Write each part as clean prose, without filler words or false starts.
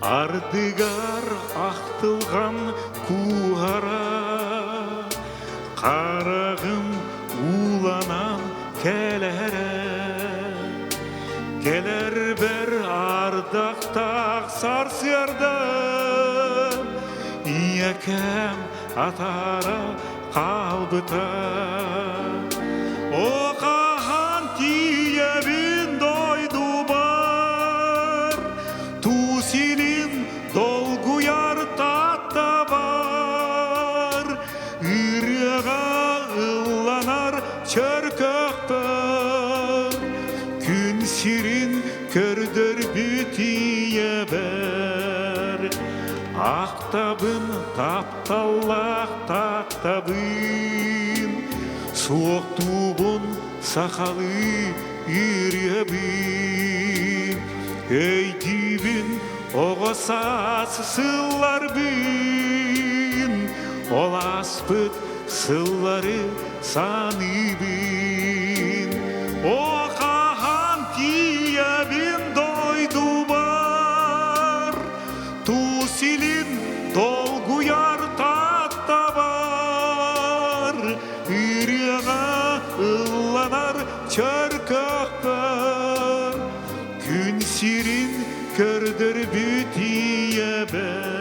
ардыгар ақтылған куғара, қарағым уланам келер бір ардақтақ сарсиярдам, иекем атара қалбыта. Оқахан тиебін дойду бар, тусилин долгуяр татта бар, үріға ылланар чөркөк бар, күн сирин көрдөр бүтие бер. Ақтабын тапталлақ тақтабын, соқтубын сақалы үребін. Өйдібін оғасас сыллар бін, оласпыт сыллары саны бін. Оқахан тиебін дойду бар, тусилин долгуяр татта бар, үріға ылланар чөркөк бар, күн сирин көрдөр бүтие бер.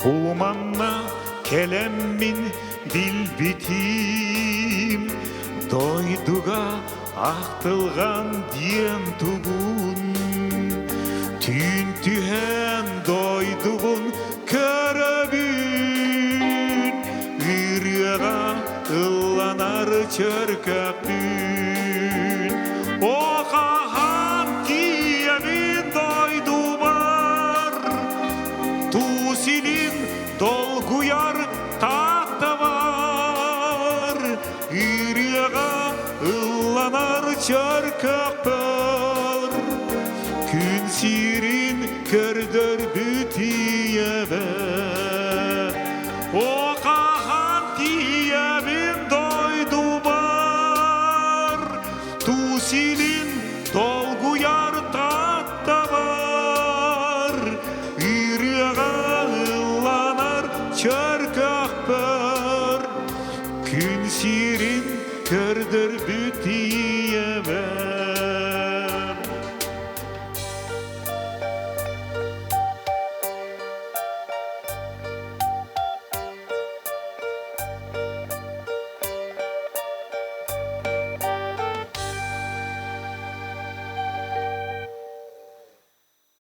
Уманна келем мин билбитим, дойдуга ақтылған диен тугун. Түн түхен дойдугун көрөбүн, үріға ылланар чөркөк бүн. Оқахан тиебін дойду бар, тусилин долгуяр татта бар, үріға ылланар чөркөк бар, күн сирин көрдөр бүтие бер. Оқахан тиебін дойду бар, тусилин долгуяр татта бар, үріға ылланар чөркөк бар, күн сирин көрдөр бүтие бер.